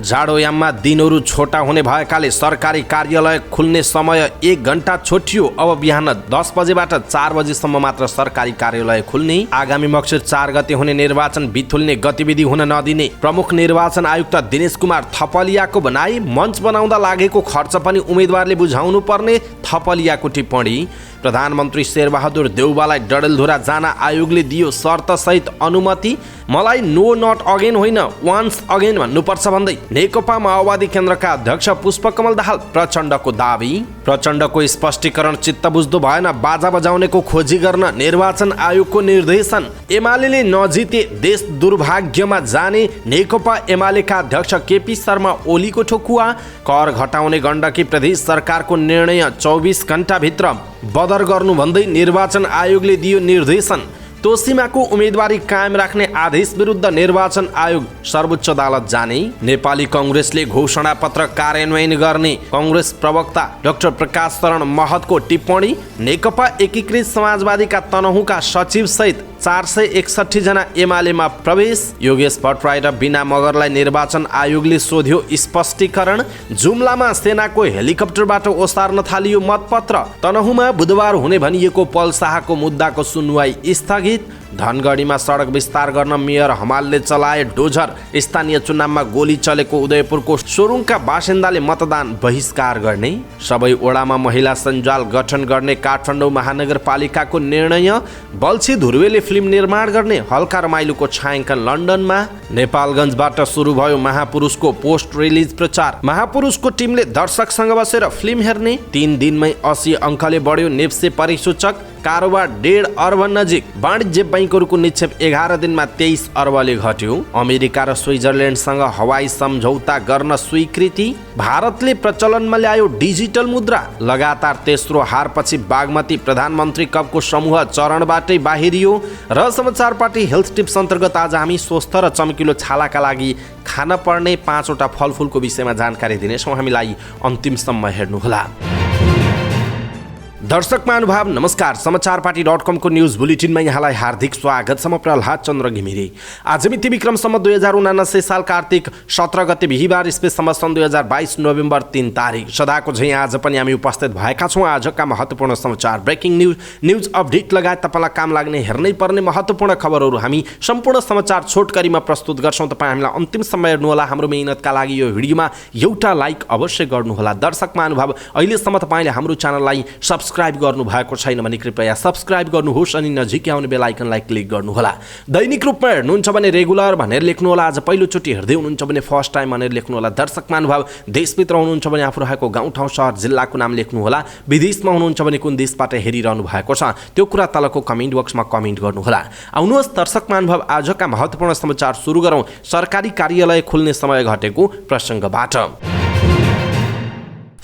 जाडोयाममा दिनहरू छोटा हुने भएकाले सरकारी कार्यालय खुल्ने समय 1 घण्टा छोटियो। अब बिहान 10 बजेबाट 4 बजेसम्म मात्र सरकारी कार्यालय खुल्ने। आगामी मक्सिर 4 गते हुने निर्वाचन बिथुल्ने गतिविधि हुन नदिने प्रमुख निर्वाचन आयुक्त दिनेश कुमार थपलियाको भनाई। मंच बनाउँदा लागेको खर्च पनि उम्मेदवारले बुझाउनु पर्ने थपलियाको टिप्पणी। प्रधानमन्त्री शेरबहादुर देउवालाई डडेलधुरा जान आयोगले दियो शर्तसहित अनुमति। मलाई नो नट अगेन होइन वान्स अगेन भन्नुपर्छ भन्दै नेकपा माओवादी केन्द्रका अध्यक्ष पुष्पकमल दाहाल प्रचण्डको दाबी। प्रचण्डको स्पष्टीकरण चित्त बुझ्दो भएन, बाजा बजाउनेको खोजी गर्न निर्वाचन आयोगको निर्देशन। एमाले नजिते देश दुर्भाग्यमा जाने नेकपा एमालेका अध्यक्ष केपी शर्मा ओलीको ठोकुवा। कर घटाउने गण्डकी प्रदेश सरकारको निर्णय 24 घण्टाभित्र बदर गर्नु भन्दै निर्वाचन आयोगले दियो निर्देशन। तोसीमाको उम्मेदवारी कायम राख्ने आदेश विरुद्ध निर्वाचन आयोग सर्वोच्च अदालत जाने। नेपाली कांग्रेसले घोषणा पत्र कार्यान्वयन गर्ने कांग्रेस प्रवक्ता डाक्टर प्रकाश शरण महतको टिप्पणी। नेकपा एकीकृत समाजवादीका तनहुँका सचिव सहित 461 जना एमालेमा प्रवेश। योगेश भट्टराई र बिना मगरलाई निर्वाचन आयोगले सोध्यो स्पष्टीकरण। जुम्लामा सेनाको हेलिकप्टरबाट ओसार्न थालियो मतपत्र। तनहुँमा बुधबार हुने भनिएको पल शाहको मुद्दाको सुनवाई स्थगित। धनगढीमा सडक विस्तार गर्न मेयर हमालले चलाए डोजर। स्थानीय चुनावमा गोली चलेको उदयपुरको सोरुङका बासिन्दाले मतदान बहिष्कार गर्ने। सबै ओडामा महिला सञ्जाल गठन गर्ने काठमाडौँ महानगरपालिकाको निर्णय। बल्छी ध्रुवेले फिल्म निर्माण गर्ने हल्का रमाइलोको छायाङ्कन लन्डनमा। नेपालगञ्जबाट सुरु भयो महापुरुषको पोस्ट रिलिज प्रचार। महापुरुषको टिमले दर्शकसँग बसेर फिल्म हेर्ने। 3 दिनमै 80 अङ्कले बढ्यो नेप्से परिसूचक। कारोबार 1.5 अर्ब नजिक। वाणिज्य बैंकहरूको निक्षेप 11 दिनमा 23 अर्बले घट्यो। अमेरिका र स्विजरल्यान्डसँग हवाई सम्झौता गर्न स्वीकृति। भारतले प्रचलनमा ल्यायो डिजिटल मुद्रा। लगातार तेस्रो हारपछि बागमती प्रधानमन्त्री कपको समूह चरणबाटै बाहिरियो। र समाचार पार्टी हेल्थ टिप्स अन्तर्गत आज हामी स्वस्थ र चम्किलो छालाका लागि खान पर्ने 5 वटा फलफुलको विषयमा जानकारी दिनेछौँ। हामीलाई अन्तिमसम्म हेर्नुहोला। दर्शक महानुभाव नमस्कार। समाचारपाटी.com को न्यूज बुलेटिनमा यहाँलाई हार्दिक स्वागत छ। म प्रहलाद चन्द्र घिमिरे। आज मिति विक्रमसम्म 2079 साल कार्तिक 17 गते बिहिबार इस्वीसम्म सन् 2022 नोभेम्बर 3 तारिक। सदाको झैँ आज पनि हामी उपस्थित भएका छौँ। आजका महत्त्वपूर्ण समाचार, ब्रेकिङ न्यूज अपडेट लगायत तपाईँलाई काम लाग्ने हेर्नै पर्ने महत्त्वपूर्ण खबरहरू हामी सम्पूर्ण समाचार छोटकरीमा प्रस्तुत गर्छौँ। तपाईँ हामीलाई अन्तिमसम्म हेर्नुहोला। हाम्रो मेहनतका लागि यो भिडियोमा एउटा लाइक अवश्य गर्नुहोला। दर्शक महानुभाव अहिलेसम्म तपाईँले हाम्रो च्यानललाई सब्स्क्राइब गर्नु भएको छैन भने कृपया सब्स्क्राइब गर्नुहोस् अनि नजिकै आउने बेल आइकनलाई क्लिक गर्नुहोला। दैनिक रूपमा हेर्नुहुन्छ भने रेगुलर भनेर लेख्नुहोला। आज पहिलोचोटि हेर्दै हुनुहुन्छ भने फर्स्ट टाइम भनेर लेख्नुहोला। दर्शक महानुभाव देशभित्र हुनुहुन्छ भने आफू रहेको गाउँ ठाउँ सहर जिल्लाको नाम लेख्नुहोला। विदेशमा हुनुहुन्छ भने कुन देशबाट हेरिरहनु भएको छ त्यो कुरा तलको कमेन्ट बक्समा कमेन्ट गर्नुहोला। आउनुहोस् दर्शक महानुभाव आजका महत्त्वपूर्ण समाचार सुरु गरौँ सरकारी कार्यालय खुल्ने समय घटेको प्रसङ्गबाट।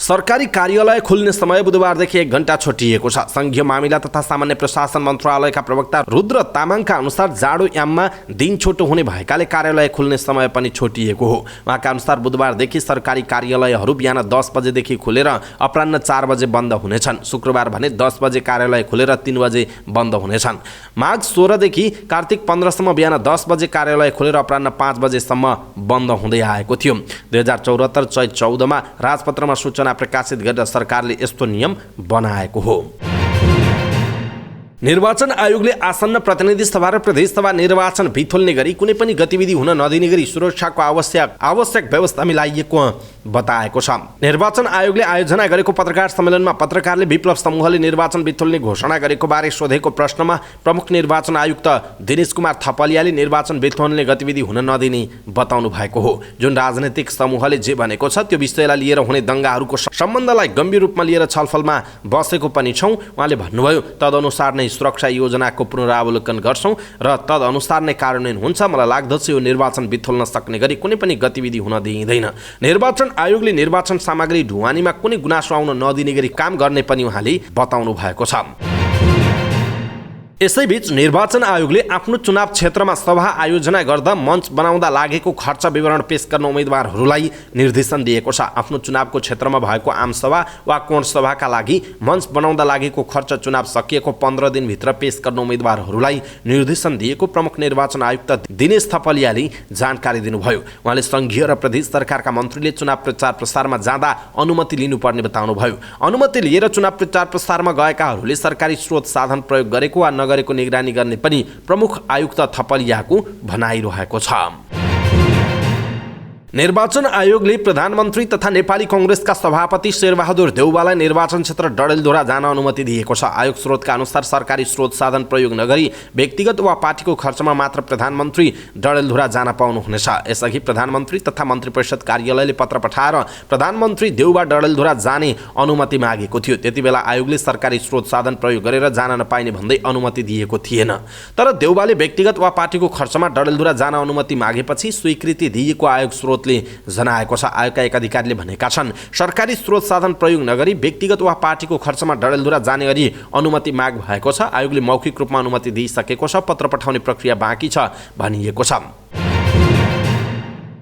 सरकारी कार्यालय खुल्ने समय बुधबारदेखि 1 घण्टा छोटिएको छ। संघीय मामिला तथा सामान्य प्रशासन मन्त्रालयका प्रवक्ता रुद्र तामाङका अनुसार जाडोयाममा दिन छोटो हुने भएकाले कार्यालय खुल्ने समय पनि छोटिएको हो। उहाँका अनुसार बुधबारदेखि सरकारी कार्यालयहरू बिहान 10 बजेदेखि खुलेर अपराह्न 4 बजे बन्द हुनेछन्। शुक्रबार भने 10 बजे कार्यालय खुलेर 3 बजे बन्द हुनेछन्। माघ 16 देखि कार्तिक 15 सम्म बिहान 10 बजे कार्यालय खुलेर अपराह्न 5 बजेसम्म बन्द हुँदै आएको थियो। 2074 चैत 14 मा राजपत्रमा सूचना प्रकाशित गरेर सरकारले यस्तो नियम बनाएको हो। निर्वाचन आयोगले आसन्न प्रतिनिधि सभा र प्रदेश सभा निर्वाचन बिथुल्ने गरी कुनै पनि गतिविधि हुन नदिने गरी सुरक्षाको आवश्यक व्यवस्था मिलाइएको बताएको छ। निर्वाचन आयोगले आयोजना गरेको पत्रकार सम्मेलनमा पत्रकारले विप्लव समूहले निर्वाचन बिथुल्ने घोषणा गरेको बारे सोधेको प्रश्नमा प्रमुख निर्वाचन आयुक्त दिनेश कुमार थपलियाले निर्वाचन बिथुल्ने गतिविधि हुन नदिने बताउनु भएको हो। जुन राजनैतिक समूहले जे भनेको छ त्यो विषयलाई लिएर हुने दंगाहरूको सम्बन्धलाई गम्भीर रूपमा लिएर छलफलमा बसेको पनि छौँ। उहाँले भन्नुभयो तदनुसार नै सुरक्षा योजनाको पुनरावलोकन गर्छौं र तदनुसार नै कार्यान्वयन हुन्छ। मलाई लाग्दछ यो निर्वाचन बिथुल्न सक्ने गरी कुनै पनि गतिविधि हुन दिइँदैन। निर्वाचन आयोगले निर्वाचन सामग्री ढुवानीमा कुनै गुनासो आउन नदिने गरी काम गर्ने पनि उहाँले बताउनु भएको छ। यसैबीच निर्वाचन आयोगले आफ्नो चुनाव क्षेत्रमा सभा आयोजना गर्दा मञ्च बनाउँदा लागेको खर्च विवरण पेश गर्न उम्मेदवारहरूलाई निर्देशन दिएको छ। आफ्नो चुनावको क्षेत्रमा भएको आमसभा वा कोण सभाका लागि मञ्च बनाउँदा लागेको खर्च चुनाव सकिएको 15 दिनभित्र पेश गर्न उम्मेदवारहरूलाई निर्देशन दिएको प्रमुख निर्वाचन आयुक्त दिनेश थपलियाले जानकारी दिनुभयो। उहाँले सङ्घीय र प्रदेश सरकारका मन्त्रीले चुनाव प्रचार प्रसारमा जाँदा अनुमति लिनुपर्ने बताउनुभयो। अनुमति लिएर चुनाव प्रचार प्रसारमा गएकाहरूले सरकारी स्रोत साधन प्रयोग गरेको वा नगरेको निगरानी गर्ने पनि प्रमुख आयुक्त थपलियाको भनाइरहेको छ। निर्वाचन आयोगले प्रधानमन्त्री तथा नेपाली कङ्ग्रेसका सभापति शेरबहादुर देउवालाई निर्वाचन क्षेत्र डडेलधुरा जान अनुमति दिएको छ। आयोग स्रोतका अनुसार सरकारी स्रोत साधन प्रयोग नगरी व्यक्तिगत वा पार्टीको खर्चमा मात्र प्रधानमन्त्री डडेलधुरा जान पाउनुहुनेछ। यसअघि प्रधानमन्त्री तथा मन्त्री परिषद कार्यालयले पत्र पठाएर प्रधानमन्त्री देउवा डडेलधुरा जाने अनुमति मागेको थियो। त्यतिबेला आयोगले सरकारी स्रोत साधन प्रयोग गरेर जान नपाइने भन्दै अनुमति दिएको थिएन। तर देउवाले व्यक्तिगत वा पार्टीको खर्चमा डडेलधुरा जान अनुमति मागेपछि स्वीकृति दिएको आयोग स्रोत जनाएको छ। आयोगका एक अधिकारीले भनेका छन्, सरकारी स्रोत साधन प्रयोग नगरी व्यक्तिगत वा पार्टीको खर्चमा डडेलधुरा जाने गरी अनुमति माग भएको छ। आयोगले मौखिक रूपमा अनुमति दिइसकेको छ, पत्र पठाउने प्रक्रिया बाँकी छ भनिएको छ।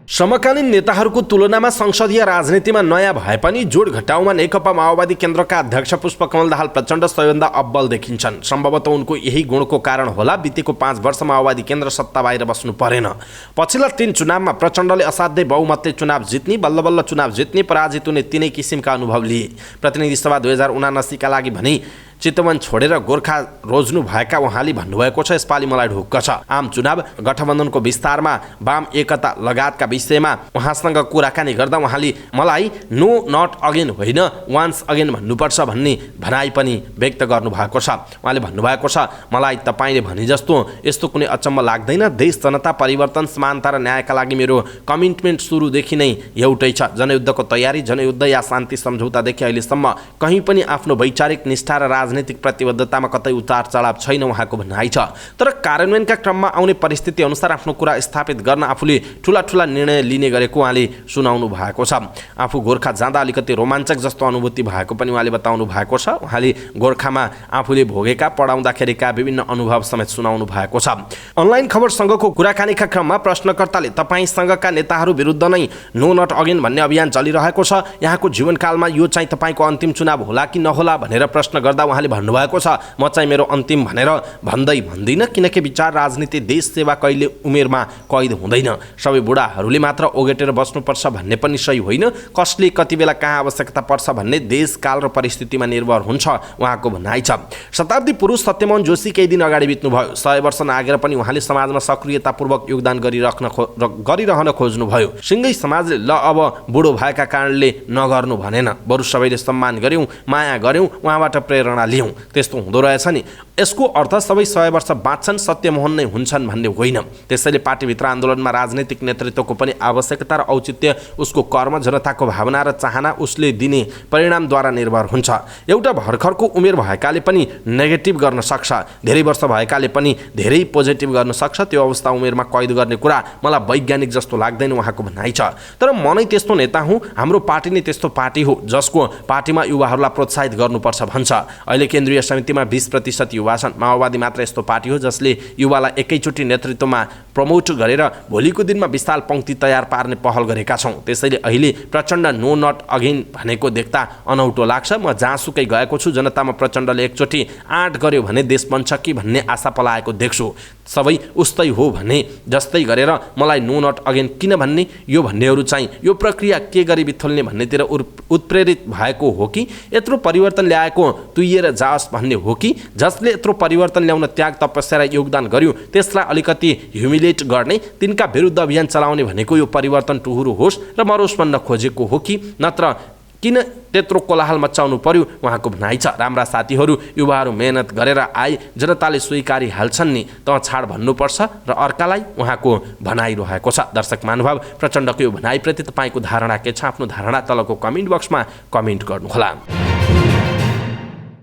समकालीन नेताहरूको तुलनामा संसदीय राजनीतिमा नयाँ भए पनि जोड घटाउमा नेकपा माओवादी केन्द्रका अध्यक्ष पुष्पकमल दाहाल प्रचण्ड सबैभन्दा अब्बल देखिन्छन्। सम्भवतः उनको यही गुणको कारण होला बितेको 5 वर्ष माओवादी केन्द्र सत्ता बाहिर बस्नु परेन। पछिल्ला 3 चुनावमा प्रचण्डले असाध्यै बहुमतले चुनाव जित्ने, बल्ल बल्ल चुनाव जित्ने, पराजित हुने तिनै किसिमका अनुभव लिए। प्रतिनिधि सभा 2079 का लागि भने चितवन छोडेर गोर्खा रोज्नु भएका उहाँले भन्नुभएको छ, यसपालि मलाई ढुक्क छ। आम चुनाव, गठबन्धनको विस्तारमा, वाम एकता लगायतका विषयमा उहाँसँग कुराकानी गर्दा उहाँले मलाई नो नट अगेन होइन वान्स अगेन भन्नुपर्छ भन्ने भनाइ पनि व्यक्त गर्नुभएको छ। उहाँले भन्नुभएको छ, मलाई तपाईँले भने जस्तो यस्तो कुनै अचम्म लाग्दैन। देश, जनता, परिवर्तन, समानता र न्यायका लागि मेरो कमिटमेन्ट सुरुदेखि नै एउटै छ। जनयुद्धको तयारी, जनयुद्ध या शान्ति सम्झौतादेखि अहिलेसम्म कहीँ पनि आफ्नो वैचारिक निष्ठा र राजनीतिक प्रतिबद्धतामा कतै उतार चढाव छैन उहाँको भनाइ छ। तर कार्यान्वयनका क्रममा आउने परिस्थिति अनुसार आफ्नो कुरा स्थापित गर्न आफूले ठुला निर्णय लिने गरेको उहाँले सुनाउनु भएको छ। आफू गोर्खा जाँदा अलिकति रोमाञ्चक जस्तो अनुभूति भएको पनि उहाँले बताउनु भएको छ। उहाँले गोर्खामा आफूले भोगेका, पढाउँदाखेरिका विभिन्न अनुभव समेत सुनाउनु भएको छ। अनलाइन खबरसँगको कुराकानीका क्रममा प्रश्नकर्ताले तपाईँसँगका नेताहरू विरुद्ध नै नो नट अगेन भन्ने अभियान चलिरहेको छ, यहाँको जीवनकालमा यो चाहिँ तपाईँको अन्तिम चुनाव होला कि नहोला भनेर प्रश्न गर्दा उहाँले भन्नुभएको छ, म चाहिँ मेरो अन्तिम भनेर भन्दिनँ, किनकि विचार राजनीति, देश सेवा कहिले उमेरमा कैद हुँदैन। सबै बुढाहरूले मात्र ओगेटेर बस्नुपर्छ भन्ने पनि सही होइन। कसले कति बेला कहाँ आवश्यकता पर्छ भन्ने देश, काल र परिस्थितिमा निर्भर हुन्छ उहाँको भनाइ छ। शताब्दी पुरुष सत्यमोहन जोशी केही दिन अगाडि बित्नुभयो। 100 वर्ष नागेर पनि उहाँले समाजमा सक्रियतापूर्वक योगदान गरिरहन खोज्नुभयो। सिङ्गै समाजले ल अब बुढो भएका कारणले नगर्नु भनेन, बरु सबैले सम्मान गर्यौँ, माया गर्यौँ, उहाँबाट प्रेरणा लियौँ। त्यस्तो हुँदो रहेछ नि। यसको अर्थ सबै 100 वर्ष बाँच्छन्, सत्यमोहन नै हुन्छन् भन्ने होइन। त्यसैले पार्टीभित्र आन्दोलनमा राजनीतिक नेतृत्वको पनि आवश्यकता र औचित्य उसको कर्म, जनताको भावना र चाहना, उसले दिने परिणामद्वारा निर्भर हुन्छ। एउटा भर्खरको उमेर भएकाले पनि नेगेटिभ गर्न सक्छ, धेरै वर्ष भएकाले पनि धेरै पोजिटिभ गर्न सक्छ। त्यो अवस्था उमेरमा कैद गर्ने कुरा मलाई वैज्ञानिक जस्तो लाग्दैन उहाँको भनाइ छ। तर म नै त्यस्तो नेता हुँ, हाम्रो पार्टी नै त्यस्तो पार्टी हो जसको पार्टीमा युवाहरूलाई प्रोत्साहित गर्नुपर्छ भन्छ। अहिले केन्द्रीय समितिमा 20% युवा छन्। माओवादी मात्र यस्तो पार्टी हो जसले युवालाई एकैचोटि नेतृत्वमा प्रमोट गरेर भोलिको दिनमा विशाल पंक्ति तयार पार्ने पहल गरेका छौँ। त्यसैले अहिले प्रचण्ड नो नट अगेन भनेको देख्दा अनौठो लाग्छ। म जहाँसुकै गएको छु, जनतामा प्रचण्डले एकचोटि आँट गर्यो भने देश बन्छ कि भन्ने आशा पलाएको देख्छु। सबै उस्तै हो भने जस्तै गरेर मलाई नो नट अगेन किन भन्ने, यो भन्नेहरू चाहिँ यो प्रक्रिया के गरी बिथोल्ने भन्नेतिर उत्प्रेरित भएको हो कि यत्रो परिवर्तन ल्याएको तुइएर जाओस् भन्ने हो कि जसले यत्रो परिवर्तन ल्याउन त्याग, तपस्या र योगदान गर्यो त्यसलाई अलिकति ह्युमिलेट गर्ने, तिनका विरुद्ध अभियान चलाउने भनेको यो परिवर्तन टुहुरो होस् र मरोस् भन्न खोजेको हो कि नत्र किन त्यत्रो कोलाहल मचाउनु पर्यो उहाँको भनाइ छ। राम्रा साथीहरू, युवाहरू मेहनत गरेर आए, जनताले स्वीकारी हाल्छन् नि, त छाड भन्नुपर्छ र अर्कालाई उहाँको भनाइरहेको छ। दर्शक महानुभाव, प्रचण्डको यो भनाइप्रति तपाईँको धारणा के छ? आफ्नो धारणा तलको कमेन्ट बक्समा कमेन्ट गर्नुहोला।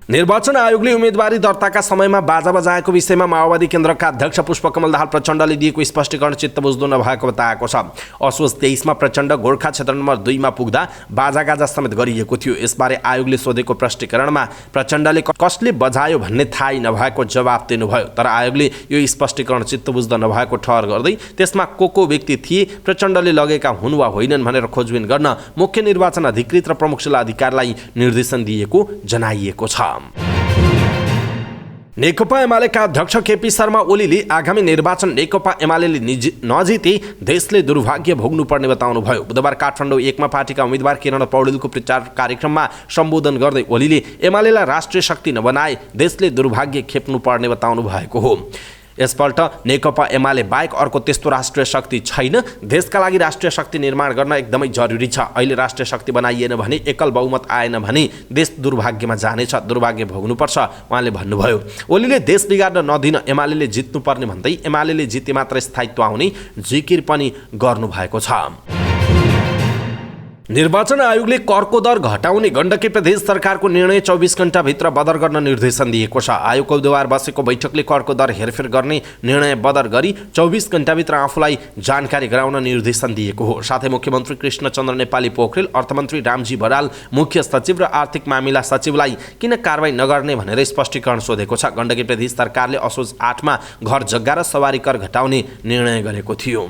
निर्वाचन आयोगले उम्मेदवारी दर्ताका समयमा बाजा बजाएको विषयमा माओवादी केन्द्रका अध्यक्ष पुष्पकमल दाहाल प्रचण्डले दिएको स्पष्टीकरण चित्त बुझ्दो नभएको बताएको छ। असोज 23 प्रचण्ड गोर्खा क्षेत्र नम्बर 2 मा पुग्दा बाजागाजा समेत गरिएको थियो। यसबारे आयोगले सोधेको प्रश्नीकरणमा प्रचण्डले कसले बजायो भन्ने थाहै नभएको जवाब दिनुभयो। तर आयोगले यो स्पष्टीकरण चित्त बुझ्दो नभएको ठहर गर्दै त्यसमा को व्यक्ति थिए, प्रचण्डले लगेका हुन् वा होइनन् भनेर खोजबिन गर्न मुख्य निर्वाचन अधिकृत र प्रमुख जिल्ला अधिकारीलाई निर्देशन दिएको जनाइएको छ। नेकपा एमालेका अध्यक्ष केपी शर्मा ओलीले आगामी निर्वाचन नेकपा एमालेले नजिते देशले दुर्भाग्य भोग्नुपर्ने बताउनुभयो। बुधबार काठमाडौँ 1 मा पार्टीका उम्मेदवार किरण पौडेलको प्रचार कार्यक्रममा सम्बोधन गर्दै ओलीले एमालेलाई राष्ट्रिय शक्ति नबनाए देशले दुर्भाग्य खेप्नुपर्ने बताउनु भएको हो। यसपल्ट नेकपा एमाले बाहेक अर्को त्यस्तो राष्ट्रिय शक्ति छैन। देशका लागि राष्ट्रिय शक्ति निर्माण गर्न एकदमै जरुरी छ। अहिले राष्ट्रिय शक्ति बनाइएन भने, एकल बहुमत आएन भने देश दुर्भाग्यमा जानेछ, दुर्भाग्य भोग्नुपर्छ उहाँले भन्नुभयो। ओलीले देश बिगार्न नदिन एमालेले जित्नुपर्ने भन्दै एमालेले जिते मात्र स्थायित्व आउने जिकिर पनि गर्नुभएको छ। निर्वाचन आयोगले करको दर घटाउने गण्डकी प्रदेश सरकारको निर्णय 24 घण्टाभित्र बदर गर्न निर्देशन दिएको छ। आयोगको बुधबार बसेको बैठकले करको दर हेरफेर गर्ने निर्णय बदर गरी 24 घण्टाभित्र आफूलाई जानकारी गराउन निर्देशन दिएको हो। साथै मुख्यमन्त्री कृष्णचन्द्र नेपाली पोखरेल, अर्थमन्त्री रामजी बराल, मुख्य सचिव र आर्थिक मामिला सचिवलाई किन कारबाही नगर्ने भनेर स्पष्टीकरण सोधेको छ। गण्डकी प्रदेश सरकारले असोज 8 मा घर जग्गा र सवारी कर घटाउने निर्णय गरेको थियो।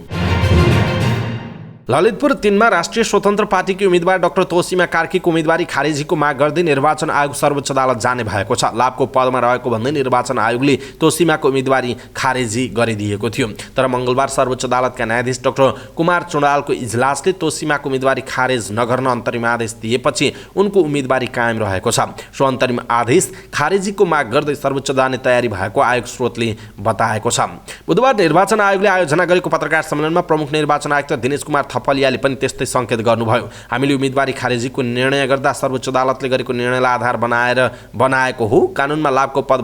ललितपुर 3 मा राष्ट्रिय स्वतन्त्र पार्टीकी उम्मेदवार डाक्टर तोसीमा कार्कीको उम्मेदवारी खारेजीको माग गर्दै निर्वाचन आयोग सर्वोच्च अदालत जाने भएको छ। लाभको पदमा रहेको भन्दै निर्वाचन आयोगले तोसीमाको उम्मेदवारी खारेजी गरिदिएको थियो। तर मङ्गलबार सर्वोच्च अदालतका न्यायाधीश डाक्टर कुमार चुडालको इजलासले तोसीमाको उम्मेदवारी खारेज नगर्न अन्तरिम आदेश दिएपछि उनको उम्मेदवारी कायम रहेको छ। सो अन्तरिम आदेश खारेजीको माग गर्दै सर्वोच्च जाने तयारी भएको आयोग स्रोतले बताएको छ। बुधबार निर्वाचन आयोगले आयोजना गरेको पत्रकार सम्मेलनमा प्रमुख निर्वाचन आयुक्त दिनेश कुमार थपलियाले पनि त्यस्तै संकेत गर्नुभयो। हामीले उम्मेदवारी खारेजीको निर्णय गर्दा सर्वोच्च अदालतले गरेको निर्णयलाई आधार बनाएको हो। कानुनमा लाभको पद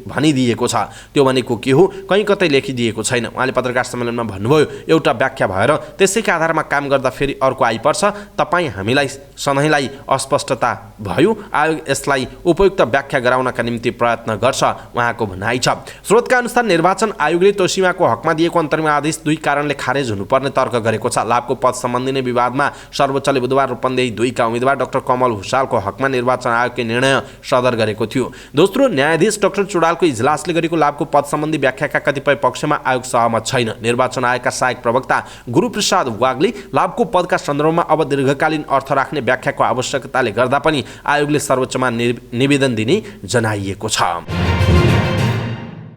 भनिदिएको छ, त्यो भनेको के हो कहीँ कतै लेखिदिएको छैन। उहाँले पत्रकार सम्मेलनमा भन्नुभयो, एउटा व्याख्या भएर त्यसैका आधारमा काम गर्दा फेरि अर्को आइपर्छ। तपाईँ हामीलाई सधैँलाई अस्पष्टता भयो। आयोग यसलाई उपयुक्त व्याख्या गराउनका निम्ति प्रयत्न गर्छ उहाँको भनाइ छ। स्रोतका अनुसार निर्वाचन आयोगले तोसीमाको हकमा दिएको अन्तरिम आदेश 2 कारणले खारेज हुनुपर्ने तर्क गरेको छ। लाभको पद सम्बन्धी नै विवादमा सर्वोच्चले बुधबार रूपन्देही 2 का उम्मेदवार डाक्टर कमल भुषालको हकमा निर्वाचन आयोगले निर्णय सदर गरेको थियो। दोस्रो न्यायाधीश डाक्टर चुडालको इजलासले गरेको लाभको पद सम्बन्धी व्याख्याका कतिपय पक्षमा आयोग सहमत छैन। निर्वाचन आयोगका सहायक प्रवक्ता गुरुप्रसाद वागले लाभको पदका सन्दर्भमा अब दीर्घकालीन अर्थ राख्ने व्याख्याको आवश्यकताले गर्दा पनि आयोगले सर्वोच्चमा निवेदन दिने जनाइएको छ।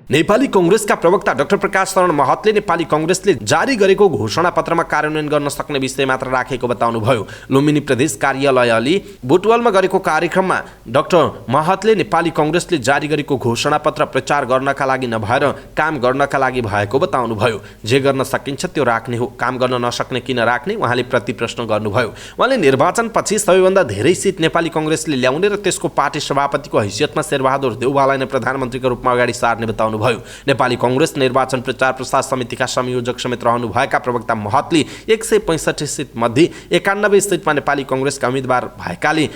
नेपाली कांग्रेसका प्रवक्ता डाक्टर प्रकाश शरण महतले नेपाली कांग्रेसले जारी गरेको घोषणापत्रमा कार्यान्वयन गर्न सक्ने विषय मात्र राखेको बताउनुभयो। लुम्बिनी प्रदेश कार्यालयले बुटवलमा गरेको कार्यक्रममा डाक्टर महतले नेपाली कांग्रेसले जारी गरेको घोषणापत्र प्रचार गर्नका लागि नभएर काम गर्नका लागि भएको बताउनुभयो। जे गर्न सकिन्छ त्यो राख्ने हो, काम गर्न नसक्ने किन राख्ने उहाँले प्रतिप्रश्न गर्नुभयो। उहाँले निर्वाचनपछि सबैभन्दा धेरै सिट नेपाली कांग्रेसले ल्याउने र त्यसको पार्टी सभापतिको हैसियतमा शेरबहादुर देउवालाई नै प्रधानमन्त्रीको रूपमा अगाडि सार्ने बताउनु भयो। नेपाली कांग्रेस निर्वाचन प्रचार प्रसार समितिका संयोजक समेत रहनुभएका प्रवक्ता महतले 165 सिट मध्ये 91 सिटमा नेपाली कांग्रेसका उम्मेदवार भएकाले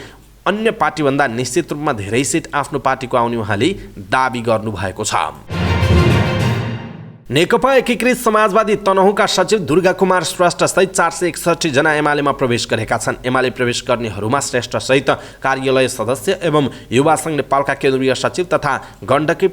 अन्य पार्टीभन्दा निश्चित रूपमा धेरै सिट आफ्नो पार्टीको आउने उहाँले दाबी गर्नुभएको छ। नेकपा एकीकृत समाजवादी तनहुँका सचिव दुर्गा कुमार श्रेष्ठ सहित 461 जना एमालेमा प्रवेश गरेका छन्। एमाले प्रवेश गर्नेहरूमा श्रेष्ठ सहित कार्यालय सदस्य एवं युवा संघ नेपालका केन्द्रीय सचिव तथा गण्डकी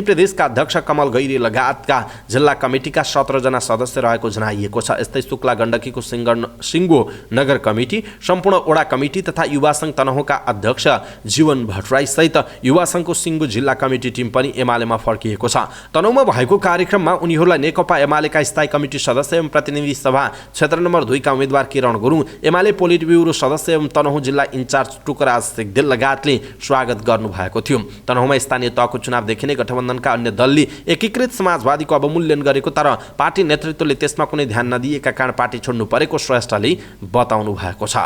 प्रदेशका अध्यक्ष कमल गैरी लगायतका जिल्ला कमिटीका 17 जना सदस्य रहेको जनाइएको छ। यस्तै शुक्ला गण्डकीको सिङ्गो नगर कमिटी, सम्पूर्ण ओडा कमिटी तथा युवा संघ तनहुँका अध्यक्ष जीवन भट्टराई सहित युवा संघको सिङ्गो जिल्ला कमिटी टिम पनि एमालेमा फर्किएको छ। तनहुँमा भएको कार्यक्रममा उनीहरूलाई नेकपा एमालेका स्थायी कमिटी सदस्य एवं प्रतिनिधि सभा क्षेत्र नम्बर 2 का उम्मेदवार किरण गुरुङ, एमाले पोलिट ब्युरो सदस्य एवं तनहुँ जिल्ला इन्चार्ज टुकराज सिग्देल लगायतले स्वागत गर्नुभएको थियो। तनहुँमा स्थानीय तहको चुनावदेखि नै गठबन्धनका अन्य दलले एकीकृत समाजवादीको अवमूल्यन गरेको तर पार्टी नेतृत्वले त्यसमा कुनै ध्यान नदिएका कारण पार्टी छोड्नु परेको श्रेष्ठले बताउनु भएको छ।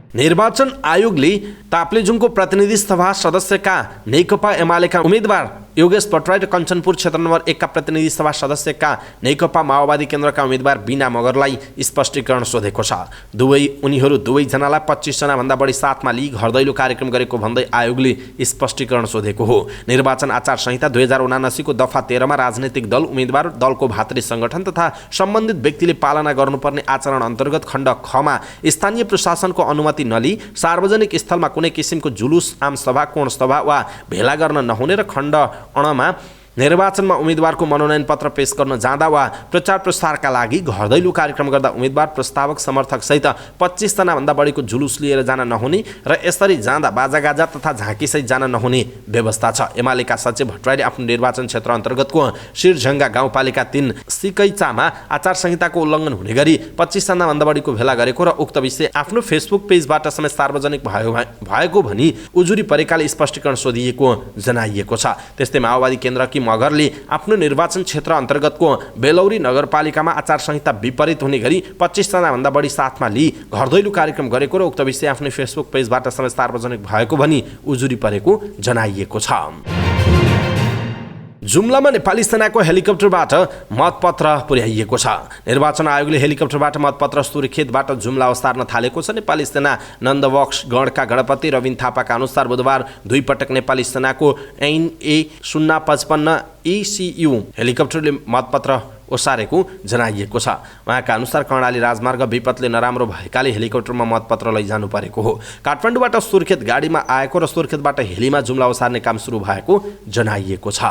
निर्वाचन आयोगले ताप्लेजुङको प्रतिनिधि सभा सदस्यका नेकपा एमालेका उम्मेदवार योगेश भट्टराई र कञ्चनपुर क्षेत्र नम्बर 1 का प्रतिनिधि सभा सदस्यका नेकपा माओवादी केन्द्रका उम्मेदवार बिना मगरलाई स्पष्टीकरण सोधेको छ। उनीहरू दुवैजनालाई 25 जना भन्दा बढी साथमा लिई घर दैलो कार्यक्रम गरेको भन्दै आयोगले स्पष्टीकरण सोधेको हो। निर्वाचन आचार संहिता 2079 को दफा 13 मा राजनैतिक दल, उम्मेदवार, दलको भातृ संगठन तथा सम्बन्धित व्यक्तिले पालना गर्नुपर्ने आचरण अन्तर्गत खण्ड ख मा स्थानीय प्रशासनको अनुमति नलिई सार्वजनिक स्थलमा कुनै किसिमको जुलुस, आम सभा, कोण सभा वा भेला गर्न नहुने र खण्ड अणमा निर्वाचनमा उम्मेदवारको मनोनयन पत्र पेश गर्न जाँदा वा प्रचार प्रसारका लागि घर दैलो कार्यक्रम गर्दा उम्मेदवार, प्रस्तावक, समर्थक सहित 25 जना भन्दा बढीको जुलुस लिएर जान नहुने र यसरी जाँदा बाजागाजा तथा झाँकीसहित जान नहुने व्यवस्था छ। एमालेका सचिव भट्टराईले आफ्नो निर्वाचन क्षेत्र अन्तर्गतको शिरझङ्गा गाउँपालिका 3 सिकैचामा आचार संहिताको उल्लङ्घन हुने गरी 25 जना भन्दा बढीको भेला गरेको र उक्त विषय आफ्नो फेसबुक पेजबाट समेत सार्वजनिक भएको भनी उजुरी परेकाले स्पष्टीकरण सोधिएको जनाइएको छ। त्यस्तै माओवादी केन्द्रकी मगरले आफ्नो निर्वाचन क्षेत्र अन्तर्गतको बेलौरी नगरपालिकामा आचार संहिता विपरीत हुने गरी 25 जना भन्दा बढी साथमा लिई घर दैलो कार्यक्रम गरेको र उक्त विषय आफ्नो फेसबुक पेजबाट समेत सार्वजनिक भएको भनी उजुरी परेको जनाइएको छ। जुम्लामा नेपाली सेनाको हेलिकप्टरबाट मतपत्र पुर्याइएको छ। निर्वाचन आयोगले हेलिकप्टरबाट मतपत्र सुर्खेतबाट जुम्ला अवतार्न थालेको छ। नेपाली सेना नन्दबक्स गणका गणपति रविन थापाका अनुसार बुधबार 2 पटक नेपाली सेनाको NA 055 ECU हेलिकप्टरले मतपत्र ओसारेको जनाइएको छ। उहाँका अनुसार कर्णाली राजमार्ग विपदले नराम्रो भएकाले हेलिकप्टरमा मतपत्र लैजानु परेको हो। काठमाडौँबाट सुर्खेत गाडीमा आएको र सुर्खेतबाट हेलीमा जुम्ला ओसार्ने काम सुरु भएको जनाइएको छ।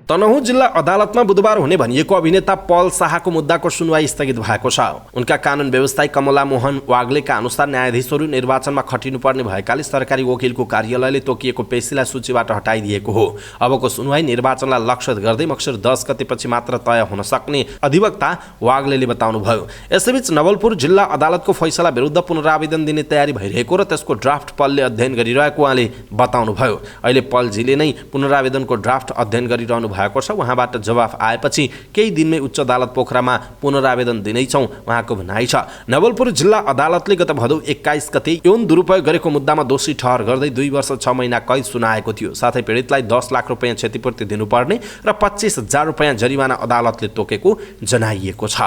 तनहुँ जिल्ला अदालतमा बुधबार हुने भनिएको अभिनेता पल शाहको मुद्दाको सुनवाई स्थगित भएको छ। उनका कानुन व्यवसायी कमला मोहन वाग्लेका अनुसार न्यायाधीशहरू निर्वाचनमा खटिनुपर्ने भएकाले सरकारी वकिलको कार्यालयले तोकिएको पेशीलाई सूचीबाट हटाइदिएको हो। अबको सुनवाई निर्वाचनलाई लक्षित गर्दै मक्सिर 10 गतेपछि मात्र तय हुन सक्ने अधिवक्ता वाग्लेले बताउनुभयो। यसैबीच नवलपुर जिल्ला अदालतको फैसला विरुद्ध पुनरावेदन दिने तयारी भइरहेको र त्यसको ड्राफ्ट पलले अध्ययन गरिरहेको उहाँले बताउनुभयो। अहिले पलजीले नै पुनरावेदनको ड्राफ्ट अध्ययन गरिरहनु भएको छ। उहाँबाट जवाफ आएपछि केही दिनमै उच्च अदालत पोखरामा पुनरावेदन दिनेछौँ उहाँको भनाइ छ। नवलपुर जिल्ला अदालतले गत भदौ 21 गते यौन दुरुपयोग गरेको मुद्दामा दोषी ठहर गर्दै 2 वर्ष 6 महिना कैद सुनाएको थियो। साथै पीडितलाई 10 लाख रुपैयाँ क्षतिपूर्ति दिनुपर्ने र 25,000 रुपैयाँ जरिवाना अदालतले तोकेको जनाइएको छ।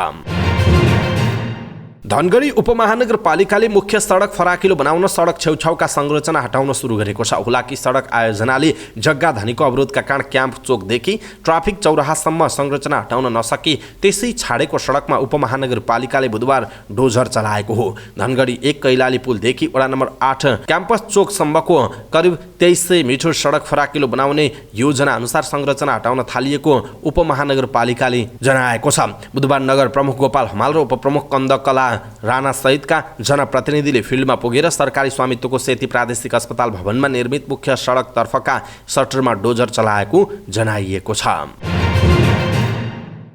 धनगढी उपमहानगरपालिकाले मुख्य सडक फराकिलो बनाउन सडक छेउछाउका संरचना हटाउन सुरु गरेको छ। हुलाकी सडक आयोजनाले जग्गा धनीको अवरोधका कारण क्याम्प चोकदेखि ट्राफिक चौराहासम्म संरचना हटाउन नसकी त्यसै छाडेको सडकमा उपमहानगरपालिकाले बुधबार डोजर चलाएको हो। धनगढी 1 कैलाली पुलदेखि वडा नम्बर 8 क्याम्पस चोकसम्मको करिब 2300 मिटर सडक फराकिलो बनाउने योजना अनुसार संरचना हटाउन थालिएको उपमहानगरपालिकाले जनाएको छ। बुधबार नगर प्रमुख गोपाल हमाल र उपप्रमुख कन्दकला राणा सहितका जनप्रतिनिधिले फिल्डमा पुगेर सरकारी स्वामित्वको सेती प्रादेशिक अस्पताल भवनमा निर्मित मुख्य सडक तर्फका सटरमा डोजर चलाएको जनाइएको छ।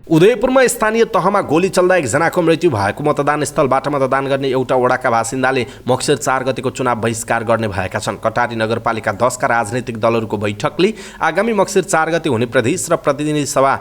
उदयपुरमा स्थानीय तहमा गोली चल्दा एकजनाको मृत्यु भएको मतदान स्थलबाट मतदान गर्ने एउटा वडाका बासिन्दाले मक्सिर 4 गतेको चुनाव बहिष्कार गर्ने भएका छन्। कटारी नगरपालिका 10 का राजनैतिक दलहरूको बैठकले आगामी मक्सिर 4 गते हुने प्रदेश र प्रतिनिधि सभा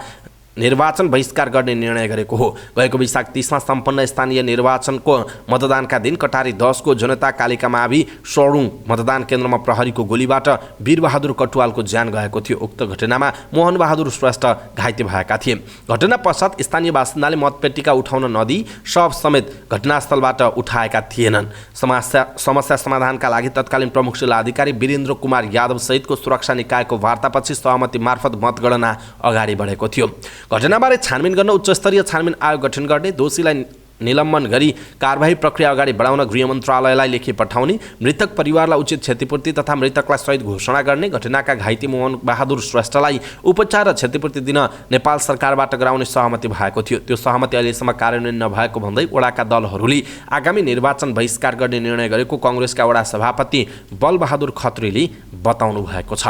निर्वाचन बहिष्कार गर्ने निर्णय गरेको हो। गएको वैशाख 30 मा सम्पन्न स्थानीय निर्वाचनको मतदानका दिन कटारी 10 को जनता कालिका मावि सोडुङ मतदान केन्द्रमा प्रहरीको गोलीबाट वीरबहादुर कटुवालको ज्यान गएको थियो। उक्त घटनामा मोहन बहादुर श्रेष्ठ घाइते भएका थिए। घटना पश्चात स्थानीय बासिन्दाले मतपेटिका उठाउन नदिई शव समेत घटनास्थलबाट उठाएका थिएनन्। समस्या समाधानका लागि तत्कालीन प्रमुख जिल्लाधिकारी वीरेन्द्र कुमार यादव सहितको सुरक्षा निकायको वार्तापछि सहमति मार्फत मतगणना अगाडि बढेको थियो। घटनाबारे छानबिन गर्न उच्चस्तरीय छानबिन आयोग गठन गर्ने, दोषीलाई निलम्बन गरी कारबाही प्रक्रिया अगाडि बढाउन गृह मन्त्रालयलाई लेखी पठाउने, मृतक परिवारलाई उचित क्षतिपूर्ति तथा मृतकलाई शहीद घोषणा गर्ने, घटनाका घाइते मोहन बहादुर श्रेष्ठलाई उपचार र क्षतिपूर्ति दिन नेपाल सरकारबाट गराउने सहमति भएको थियो। त्यो सहमति अहिलेसम्म कार्यान्वयन नभएको भन्दै वडाका दलहरूले आगामी निर्वाचन बहिष्कार गर्ने निर्णय गरेको कांग्रेसका वडा सभापति बलबहादुर खत्रीले बताउनु भएको छ।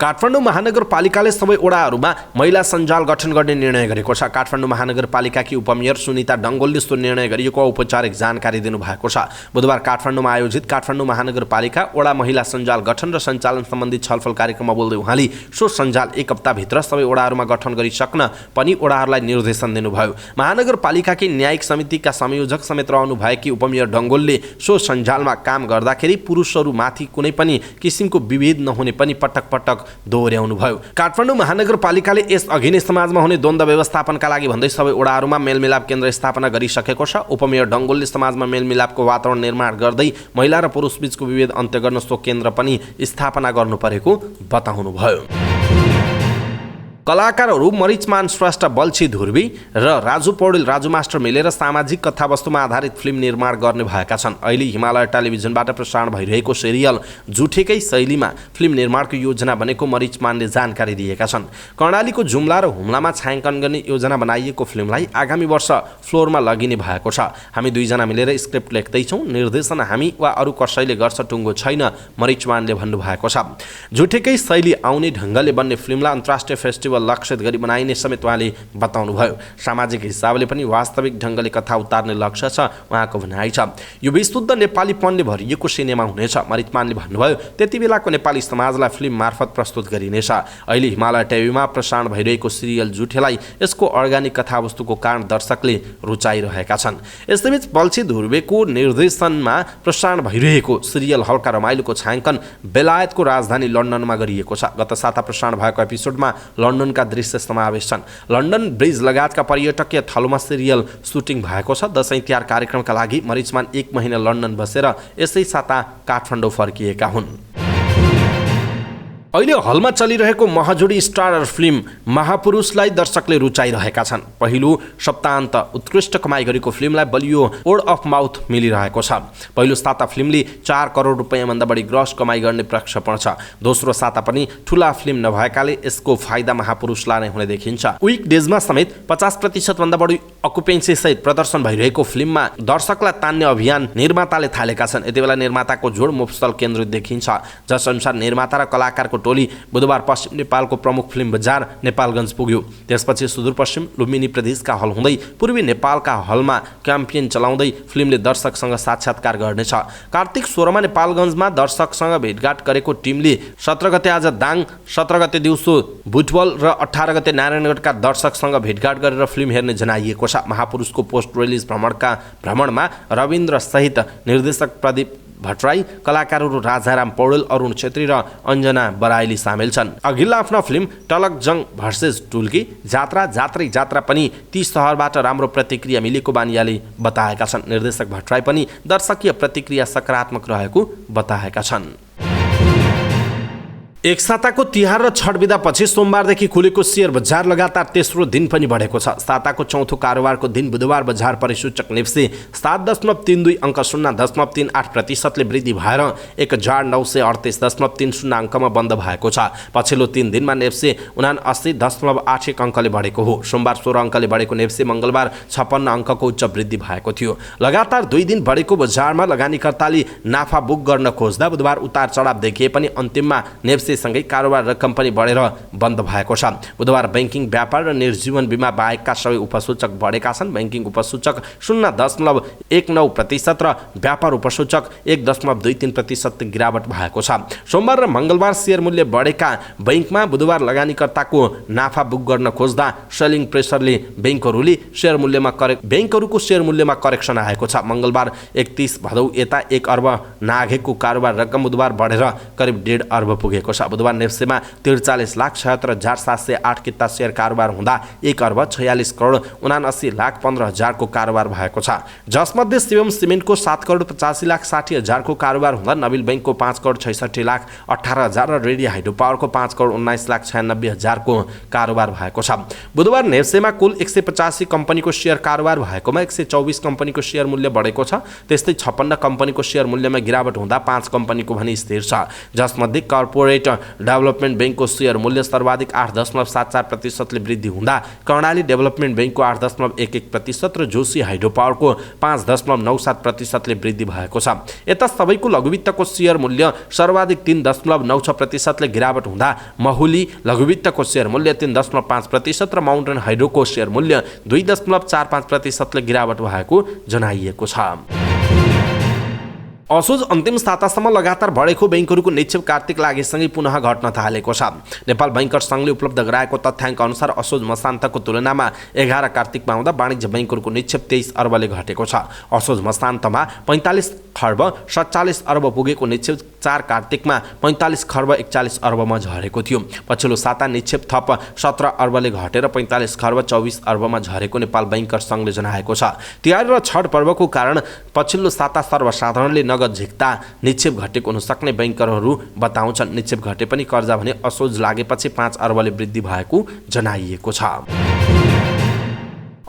काठमाडौँ महानगरपालिकाले सबै वडाहरूमा महिला सञ्जाल गठन गर्ने निर्णय गरेको छ। काठमाडौँ महानगरपालिकाकी उपमेयर सुनिता डङ्गोलले सो निर्णय गरिएको औपचारिक जानकारी दिनुभएको छ। बुधबार काठमाडौँमा आयोजित काठमाडौँ महानगरपालिका वडा महिला सञ्जाल गठन र सञ्चालन सम्बन्धी छलफल कार्यक्रममा बोल्दै उहाँले सो सञ्जाल एक हप्ताभित्र सबै वडाहरूमा गठन गरिसक्न पनि वडाहरूलाई निर्देशन दिनुभयो। महानगरपालिकाकी न्यायिक समितिका संयोजक समेत रहनुभएकी उपमेयर डङ्गोलले सो सञ्जालमा काम गर्दाखेरि पुरुषहरूमाथि कुनै पनि किसिमको विभेद नहुने पनि पटक पटक दोहोर्याउनु भयो। काठमाडौँ महानगरपालिकाले यस अघि नै समाजमा हुने द्वन्द्व व्यवस्थापनका लागि भन्दै सबै वडाहरूमा मेलमिलाप केन्द्र स्थापना गरिसकेको छ। उपमेयर डङ्गोलले समाजमा मेलमिलापको वातावरण निर्माण गर्दै महिला र पुरुष बीचको विभेद अन्त्य गर्न सो केन्द्र पनि स्थापना गर्नु परेको बताउनुभयो। कलाकारहरू मरिचमान श्रेष्ठ बल्छी धुर्वी र राजु पौडेल राजु मास्टर मिलेर सामाजिक कथावस्तुमा आधारित फिल्म निर्माण गर्ने भएका छन्। अहिले हिमालय टेलिभिजनबाट प्रसारण भइरहेको सिरियल जुठेकै शैलीमा फिल्म निर्माणको योजना बनेको मरिचमानले जानकारी दिएका छन्। कर्णालीको जुम्ला र हुम्लामा छायाङ्कन गर्ने योजना बनाइएको फिल्मलाई आगामी वर्ष फ्लोरमा लगिने भएको छ। हामी दुईजना मिलेर स्क्रिप्ट लेख्दैछौँ, निर्देशन हामी वा अरू कसैले गर्छ टुङ्गो छैन, मरिचमानले भन्नुभएको छ। जुठेकै शैली आउने ढङ्गले बन्ने फिल्मलाई अन्तर्राष्ट्रिय फेस्टिभल लक्षित गरी बनाइने समेत उहाँले बताउनुभयो। सामाजिक हिसाबले पनि वास्तविक ढङ्गले कथा उतार्ने लक्ष्य छ उहाँको भनाइ छ। यो विशुद्ध नेपालीपनले भरिएको सिनेमा हुनेछ। मरिचमानले भन्नुभयो, त्यति बेलाको नेपाली समाजलाई फिल्म मार्फत प्रस्तुत गरिनेछ। अहिले हिमालय टिभीमा प्रसारण भइरहेको सिरियल जुठेलाई यसको अर्ग्यानिक कथावस्तुको कारण दर्शकले रुचाइरहेका छन्। यसैबीच बल्छी धुर्वेको निर्देशनमा प्रसारण भइरहेको सिरियल हल्का रमाइलोको छायाङ्कन बेलायतको राजधानी लन्डनमा गरिएको छ। गत साता प्रसारण भएको एपिसोडमा लन्डनका दृश्य समावेश छन्। लन्डन ब्रिज लगायतका पर्यटकीय थलोमा सिरियल सुटिङ भएको छ। दशैं तिहार कार्यक्रमका लागि मरिचमान 1 महिना लन्डन बसेर यसै साता काठमाडौँ फर्किएका हुन्। अहिले हलमा चलिरहेको महजोडी स्टारर फिल्म महापुरुषलाई दर्शकले रुचाइरहेका छन्। पहिलो सप्ताहन्त उत्कृष्ट कमाई गरेको फिल्मलाई बलियो वर्ड अफ माउथ मिलिरहेको छ। पहिलो साता फिल्मले 4 करोड रुपैयाँभन्दा बढी ग्रस कमाई गर्ने प्रक्षेपण छ। दोस्रो साता पनि ठुला फिल्म नभएकाले यसको फाइदा महापुरुषलाई नै हुने देखिन्छ। विक डेजमा समेत 50% भन्दा बढी अकुपेन्सी सहित प्रदर्शन भइरहेको फिल्ममा दर्शकलाई तान्ने अभियान निर्माताले थालेका छन्। यतिबेला निर्माताको जोड मुफसल केन्द्रित देखिन्छ, जस अनुसार निर्माता र कलाकारको टोली बुधबार पश्चिम नेपालको प्रमुख फिल्म बजार नेपालगञ्ज पुग्यो। त्यसपछि सुदूरपश्चिम लुम्बिनी प्रदेशका हल हुँदै पूर्वी नेपालका हलमा क्याम्पेन चलाउँदै फिल्मले दर्शकसँग साक्षात्कार गर्नेछ। कार्तिक 16 मा नेपालगञ्जमा दर्शकसँग भेटघाट गरेको टिमले 17 गते आज दाङ, 17 गते दिउँसो बुटवल र 18 गते नारायणगढका दर्शकसँग भेटघाट गरेर फिल्म हेर्ने जनाइएको छ। महापुरुषको पोस्ट रिलिज भ्रमणमा रविन्द्र सहित निर्देशक प्रदीप भट्टराई, कलाकारहरू राजाराम पौडेल, अरुण छेत्री र अञ्जना बराइली सामेल छन्। अघिल्ला आफ्नो फिल्म टलकजङ भर्सेस टुल्की जात्रा पनि ती सहरबाट राम्रो प्रतिक्रिया मिलेको बानियाले बताएका छन्। निर्देशक भट्टराई पनि दर्शकीय प्रतिक्रिया सकारात्मक रहेको बताएका छन्। एक साताको तिहार र छठ बिदापछि सोमबारदेखि खुलेको शेयर बजार लगातार तेस्रो दिन पनि बढेको छ। साताको चौथो कारोबारको दिन बुधबार बजार परिसूचक नेप्से 7.32 अङ्क 0.38% वृद्धि भएर 1938.30 अङ्कमा बन्द भएको छ। पछिल्लो 3 दिनमा नेप्से 79.81 अङ्कले बढेको हो। सोमबार 16 अङ्कले बढेको नेप्से मङ्गलबार 56 अङ्कको उच्च वृद्धि भएको थियो। लगातार 2 दिन बढेको बजारमा लगानीकर्ताले नाफा बुक गर्न खोज्दा बुधबार उतार चढाव देखिए पनि अन्तिममा नेप्से सँगै कारोबार रकम पनि बढेर बन्द भएको छ। बुधबार बैंकिङ व्यापार र निर्जीवन बीमा बाहेकका सबै उपसूचक बढेका छन्। बैंकिङ उपसूचक 0.19% र व्यापार उपसूचक 1.23% गिरावट भएको छ। सोमबार र मङ्गलबार शेयर मूल्य बढेका बैंकमा बुधबार लगानीकर्ताको नाफा बुक गर्न खोज्दा सेलिङ प्रेसरले बैंकहरूको शेयर मूल्यमा करेक्सन आएको छ। मङ्गलबार 31 भदौ यता 1 अर्ब नाघेको कारोबार रकम बुधबार बढेर करिब 1.5 अर्ब पुगेको छ। बुधबार नेप्सेमा 43,76,708 किता शेयर कारोबार हुँदा 1 अर्ब 46,79,15,000 को कारोबार भएको छ। जसमध्ये शिवम सिमेन्टको 7,85,60,000 को कारोबार हुँदा नबिल बैंकको 5,66,18,000 र रेडियो हाइड्रो पावरको 5,19,96,000 को कारोबार भएको छ। बुधबार नेप्सेमा कुल 185 कम्पनीको शेयर कारोबार भएकोमा 124 कम्पनीको शेयर मूल्य बढेको छ। त्यस्तै 56 कम्पनीको शेयर मूल्यमा गिरावट हुँदा 5 कम्पनीको भने स्थिर छ। जसमध्ये कर्पोरेट डेभलपमेन्ट बैंकको शेयर मूल्य सर्वाधिक 8.74% ले वृद्धि हुँदा कर्णाली डेभलपमेन्ट बैंकको 8.11% र जोशी हाइड्रो पावरको 5.97% ले वृद्धि भएको छ। यता सबैको लघुवित्तको शेयर मूल्य सर्वाधिक 3.96% ले गिरावट हुँदा महुली लघुवित्तको शेयर मूल्य 3.5% र माउन्टेन हाइड्रोको शेयर मूल्य 2.45% ले गिरावट भएको जनाइएको छ। असोज अन्तिम सातासम्म लगातार बढेको बैंकहरूको निक्षेप कार्तिक लागेसँगै पुनः घट्न थालेको छ। नेपाल बैंकर्स सङ्घले उपलब्ध गराएको तथ्याङ्क अनुसार असोज मसान्तको तुलनामा 11 कार्तिकमा आउँदा वाणिज्य बैंकहरूको निक्षेप 23 अर्बले घटेको छ। असोज मसान्तमा 45 खर्ब 47 अर्ब पुगेको निक्षेप 4 कार्तिकमा 45 खर्ब 41 अर्बमा झरेको थियो। पछिल्लो साता निक्षेप थप 17 अर्बले घटेर 45 खर्ब 24 अर्बमा झरेको नेपाल बैंकर्स सङ्घले जनाएको छ। तिहार र छठ पर्वको कारण पछिल्लो साता सर्वसाधारणले नगद झिक्दा निक्षेप घटेको हुन सक्ने बैंकरहरू बताउँछन्। निक्षेप घटे पनि कर्जा भने असोज लागेपछि 5 अर्बले वृद्धि भएको जनाइएको छ।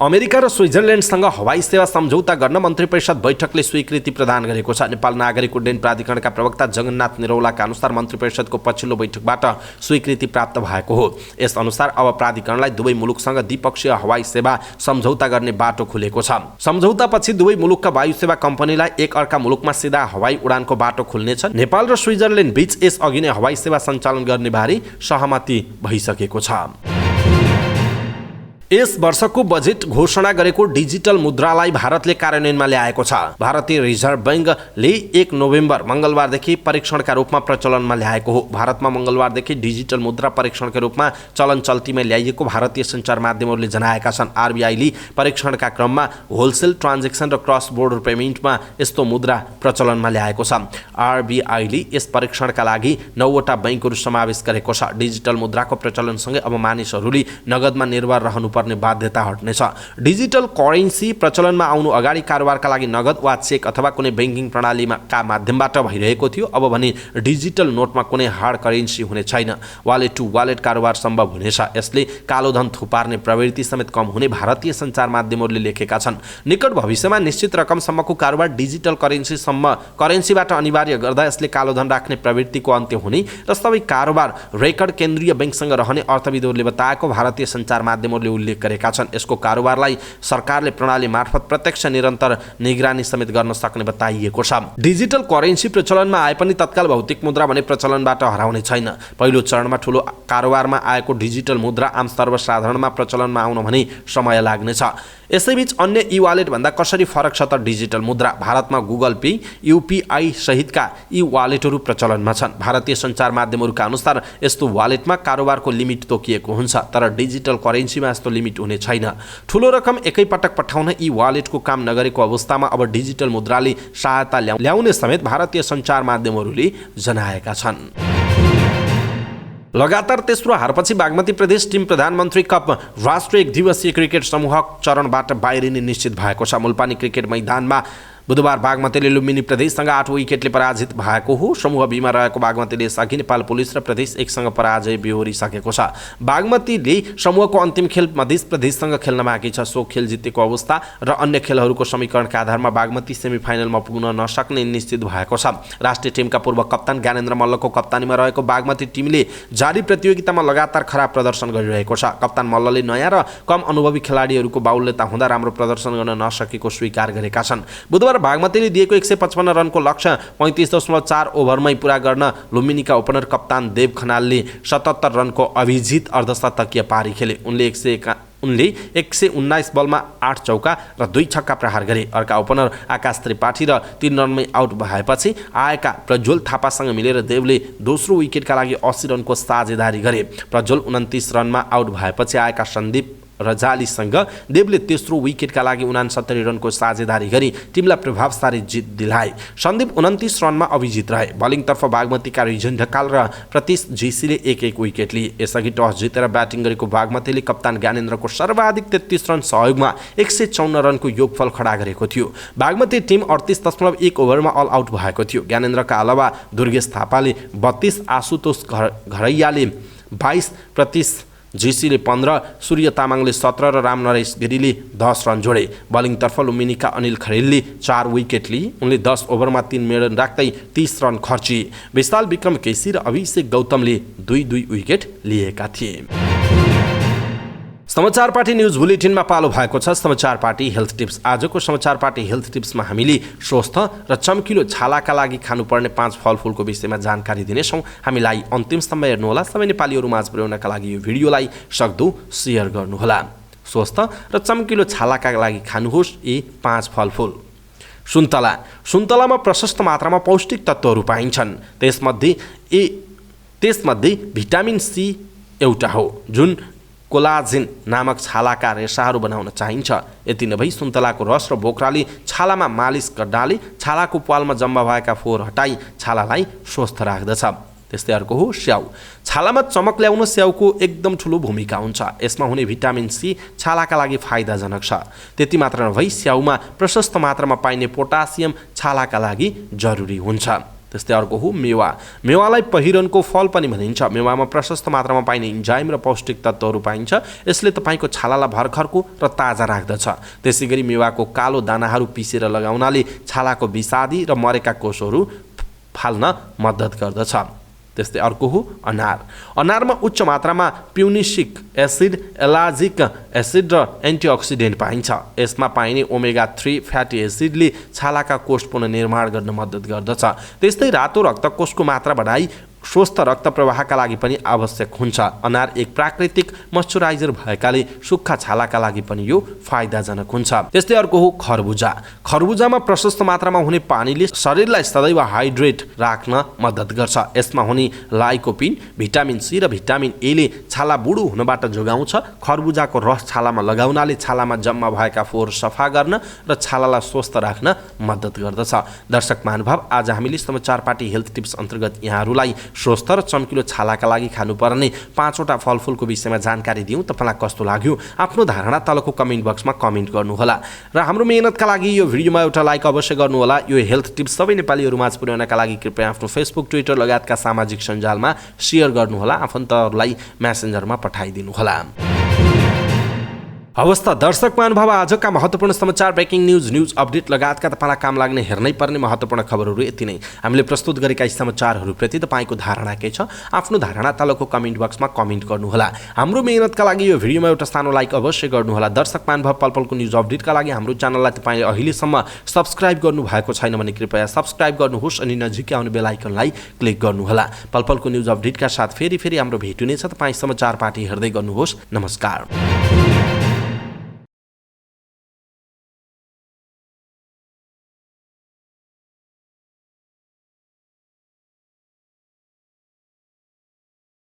अमेरिका र स्विजरल्यान्डसँग हवाई सेवा सम्झौता गर्न मन्त्री परिषद बैठकले स्वीकृति प्रदान गरेको छ। नेपाल नागरिक उड्डयन प्राधिकरणका प्रवक्ता जगन्नाथ निरौलाका अनुसार मन्त्री परिषदको पछिल्लो बैठकबाट स्वीकृति प्राप्त भएको हो। यस अनुसार अब प्राधिकरणलाई दुवै मुलुकसँग द्विपक्षीय हवाई सेवा सम्झौता गर्ने बाटो खुलेको छ। सम्झौतापछि दुवै मुलुकका वायु सेवा कम्पनीलाई एक अर्का मुलुकमा सिधा हवाई उडानको बाटो खुल्नेछ। नेपाल र स्विजरल्यान्ड बीच यस अघि नै हवाई सेवा सञ्चालन गर्ने बारे सहमति भइसकेको छ। यस वर्षको बजेट घोषणा गरेको डिजिटल मुद्रालाई भारतले कार्यान्वयनमा ल्याएको छ। भारतीय रिजर्भ बैंकले 1 नोभेम्बर मङ्गलबारदेखि परीक्षणका रूपमा प्रचलनमा ल्याएको हो। भारतमा मङ्गलबारदेखि डिजिटल मुद्रा परीक्षणका रूपमा चलन चल्तीमा ल्याइएको भारतीय सञ्चार माध्यमहरूले जनाएका छन्। आरबीआईले परीक्षणका क्रममा होलसेल ट्रान्जेक्सन र क्रस बोर्डर पेमेन्टमा यस्तो मुद्रा प्रचलनमा ल्याएको छ। आरबीआईले यस परीक्षणका लागि 9 वटा बैंकहरू समावेश गरेको छ। डिजिटल मुद्राको प्रचलनसँगै अब मानिसहरूले नगदमा निर्भर रहनु पर्ने बाध्यता हट्नेछ। डिजिटल करेन्सी प्रचलनमा आउनु अगाडि कारोबारका लागि नगद वा चेक अथवा कुनै बैंकिङ प्रणालीका माध्यमबाट भइरहेको थियो। अब भने डिजिटल नोटमा कुनै हार्ड करेन्सी हुने छैन। वालेट टु वालेट कारोबार सम्भव हुनेछ। यसले कालोधन थुपार्ने प्रवृत्ति समेत कम हुने भारतीय सञ्चार माध्यमहरूले लेखेका छन्। निकट भविष्यमा निश्चित रकमसम्मको कारोबार डिजिटल करेन्सीबाट अनिवार्य गर्दा यसले कालोधन राख्ने प्रवृत्तिको अन्त्य हुने र सबै कारोबार रेकर्ड केन्द्रीय बैंकसँग रहने अर्थविदहरूले बताएको भारतीय सञ्चार माध्यमहरूले उल्लेख गरेका छन्। यसको कारोबारलाई सरकारले प्रणाली मार्फत प्रत्यक्ष निरन्तर निगरानी समेत गर्न सक्ने बताइएको छ। डिजिटल करेन्सी प्रचलनमा आए पनि तत्काल भौतिक मुद्रा भने प्रचलनबाट हराउने छैन। पहिलो चरणमा ठूलो कारोबारमा आएको डिजिटल मुद्रा आम सर्वसाधारणमा प्रचलनमा आउन भने समय लाग्नेछ। यसैबीच अन्य ई वालेट भन्दा कसरी फरक छ त डिजिटल मुद्रा? भारतमा गुगल पे, यूपीआई सहितका ई वालेटहरू प्रचलनमा छन्। भारतीय सञ्चार माध्यमहरूका अनुसार यस्तो वालेटमा कारोबारको लिमिट तोकिएको हुन्छ, तर डिजिटल करेन्सीमा यस्तो लिमिट हुने छैन। ठूलो रकम एकैपटक पठाउन ई वालेटको काम नगरेको अवस्थामा अब डिजिटल मुद्राले सहायता ल्याउने समेत भारतीय सञ्चार माध्यमहरूले जनाएका छन्। लगातार तेस्रो हारपछि बागमती प्रदेश टिम प्रधानमन्त्री कप राष्ट्रिय एक दिवसीय क्रिकेट समूह चरणबाट बाहिरिने निश्चित भएको छ। मुलपानी क्रिकेट मैदानमा बुधबार बागमतीले लुम्बिनी प्रदेशसँग 8 विकेटले पराजित भएको हो। समूह बीमा रहेको बागमतीले यसअघि नेपाल पुलिस र प्रदेश 1 सँग पराजय बेहोरिसकेको छ। बागमतीले समूहको अन्तिम खेल मध्य प्रदेशसँग खेल्न बाँकी छ। सो खेल जितेको अवस्था र अन्य खेलहरूको समीकरणका आधारमा बागमती सेमिफाइनलमा पुग्न नसक्ने निश्चित भएको छ। राष्ट्रिय टिमका पूर्व कप्तान ज्ञानेन्द्र मल्लको कप्तानीमा रहेको बागमती टिमले जारी प्रतियोगितामा लगातार खराब प्रदर्शन गरिरहेको छ। कप्तान मल्लले नयाँ र कम अनुभवी खेलाडीहरूको बाहुल्यता हुँदा राम्रो प्रदर्शन गर्न नसकेको स्वीकार गरेका छन्। बुधबार बागमतीले दिएको 155 रनको लक्ष्य 35.4 ओभरमै पूरा गर्न लुम्बिनीका ओपनर कप्तान देव खनालले 77 रनको अभिजित अर्धशतकीय पारी खेले। उनले 119 बलमा 8 चौका र 2 छक्का प्रहार गरे। अर्का ओपनर आकाश त्रिपाठी र 3 रनमै आउट भएपछि आएका प्रज्वल थापासँग मिलेर देवले दोस्रो विकेटका लागि 80 रनको साझेदारी गरे। प्रज्वल 29 रनमा आउट भएपछि आएका सन्दीप रजालीसँग देवले तेस्रो विकेटका लागि 69 रनको साझेदारी गरी टिमलाई प्रभावशाली जित दिलाए। सन्दीप 29 रनमा अभिजित रहे। बलिङतर्फ बागमतीका रिजन ढकाल र प्रतीश जेसीले 1-1 विकेट लिए। यसअघि टस जितेर ब्याटिङ गरेको बागमतीले कप्तान ज्ञानेन्द्रको सर्वाधिक 33 रन सहयोगमा 154 रनको योगफल खडा गरेको थियो। बागमती टिम 38.1 ओभरमा अल आउट भएको थियो। ज्ञानेन्द्रका अलावा दुर्गेश थापाले 32, आशुतोष घरैयाले 22, प्रतीश जीसीले 15, सूर्य तामाङले 17 र रामनरेश गिरीले 10 रन जोडे। बलिङतर्फ लुम्बिनीका अनिल खरेलले 4 विकेट लिए। उनले 10 ओभरमा 3 मेडन राख्दै 30 रन खर्चिए। विशाल विक्रम केसी र अभिषेक गौतमले 2-2 विकेट लिएका थिए। समाचार पार्टी न्युज बुलेटिनमा पालो भएको छ समाचार पार्टी हेल्थ टिप्स। आजको समाचार पार्टी हेल्थ टिप्समा हामीले स्वस्थ र चम्किलो छालाका लागि खानुपर्ने 5 फलफुलको विषयमा जानकारी दिनेछौँ। हामीलाई अन्तिमसम्म हेर्नुहोला। सबै नेपालीहरू माझ पुर्याउनका लागि यो भिडियोलाई सक्दो सेयर गर्नुहोला। स्वस्थ र चम्किलो छालाका लागि खानुहोस् यी 5 फलफुल। सुन्तला। सुन्तलामा प्रशस्त मात्रामा पौष्टिक तत्त्वहरू पाइन्छन्। त्यसमध्ये भिटामिन सी एउटा हो जुन कोलाजिन नामक छालाका रेसाहरू बनाउन चाहिन्छ। यति नभई सुन्तलाको रस र बोक्राले छालामा मालिस गर्नाले छालाको पालमा जम्मा भएका फोहोर हटाई छालालाई स्वस्थ राख्दछ। त्यस्तै अर्को हो स्याउ। छालामा चमक ल्याउन स्याउको एकदम ठुलो भूमिका हुन्छ। यसमा हुने भिटामिन सी छालाका लागि फाइदाजनक छ। त्यति मात्र नभई स्याउमा प्रशस्त मात्रामा पाइने पोटासियम छालाका लागि जरुरी हुन्छ। त्यस्तै अर्को हो मेवा। मेवालाई पहिरनको फल पनि भनिन्छ। मेवामा प्रशस्त मात्रामा पाइने इन्जाइम र पौष्टिक तत्त्वहरू पाइन्छ। यसले तपाईँको छालालाई भर्खरको र ताजा राख्दछ। त्यसैगरी मेवाको कालो दानाहरू पिसेर लगाउनाले छालाको विषादी र मरेका कोषहरू फाल्न मद्दत गर्दछ। त्यस्तै अर्को हो अनार। अनारमा उच्च मात्रामा प्युनिसिक एसिड, एलाजिक एसिड र एन्टिअक्सिडेन्ट पाइन्छ। यसमा पाइने ओमेगा 3 फ्याटी एसिडले छालाका कोष पुनर्निर्माण गर्न मद्दत गर्दछ। त्यस्तै रातो रक्तकोषको मात्रा बढाई स्वस्थ रक्त प्रवाहका लागि पनि आवश्यक हुन्छ। अनार एक प्राकृतिक मोइस्चराइजर भएकाले सुक्खा छालाका लागि पनि यो फाइदाजनक हुन्छ। त्यस्तै अर्को हो खरबुजा। खरबुजामा प्रशस्त मात्रामा हुने पानीले शरीरलाई सदैव हाइड्रेट राख्न मद्दत गर्छ। यसमा हुने लाइकोपिन, भिटामिन सी र भिटामिन एले छाला बुढो हुनबाट जोगाउँछ। खरबुजाको रस छालामा लगाउनाले छालामा जम्मा भएका फोहोर सफा गर्न र छालालाई स्वस्थ राख्न मद्दत गर्दछ। दर्शक महानुभाव, आज हामीले समाचार पार्टी हेल्थ टिप्स अन्तर्गत यहाँहरूलाई स्वस्थ र चम्किलो छालाका लागि खानुपर्ने 5वटा फलफुलको विषयमा जानकारी दिउँ। तपाईँलाई कस्तो लाग्यो आफ्नो धारणा तलको कमेन्ट बक्समा कमेन्ट गर्नुहोला र हाम्रो मेहनतका लागि यो भिडियोमा एउटा लाइक अवश्य गर्नुहोला। यो हेल्थ टिप्स सबै नेपालीहरू माझ पुर्याउनका लागि कृपया आफ्नो फेसबुक, ट्विटर लगायतका सामाजिक सञ्जालमा सेयर गर्नुहोला। आफन्तहरूलाई मेसेन्जरमा पठाइदिनुहोला। अवस्था दर्शक महानुभाव, आजका महत्त्वपूर्ण समाचार, ब्रेकिङ न्युज अपडेट लगायतका तपाईँलाई काम लाग्ने हेर्नै पर्ने महत्त्वपूर्ण खबरहरू यति नै। हामीले प्रस्तुत गरेका समाचारहरूप्रति तपाईँको धारणा के छ आफ्नो धारणा तलको कमेन्ट बक्समा कमेन्ट गर्नुहोला। हाम्रो मेहनतका लागि यो भिडियोमा एउटा सानो लाइक अवश्य गर्नुहोला। दर्शक महानुभाव, पलपलको न्युज अपडेटका लागि हाम्रो च्यानललाई तपाईँले अहिलेसम्म सब्सक्राइब गर्नुभएको छैन भने कृपया सब्सक्राइब गर्नुहोस् अनि नजिकै आउने बेल आइकनलाई क्लिक गर्नुहोला। पलपलको न्युज अपडेटका साथ फेरि हाम्रो भेट हुनेछ। तपाईँ समाचार पार्टी हेर्दै गर्नुहोस्। नमस्कार।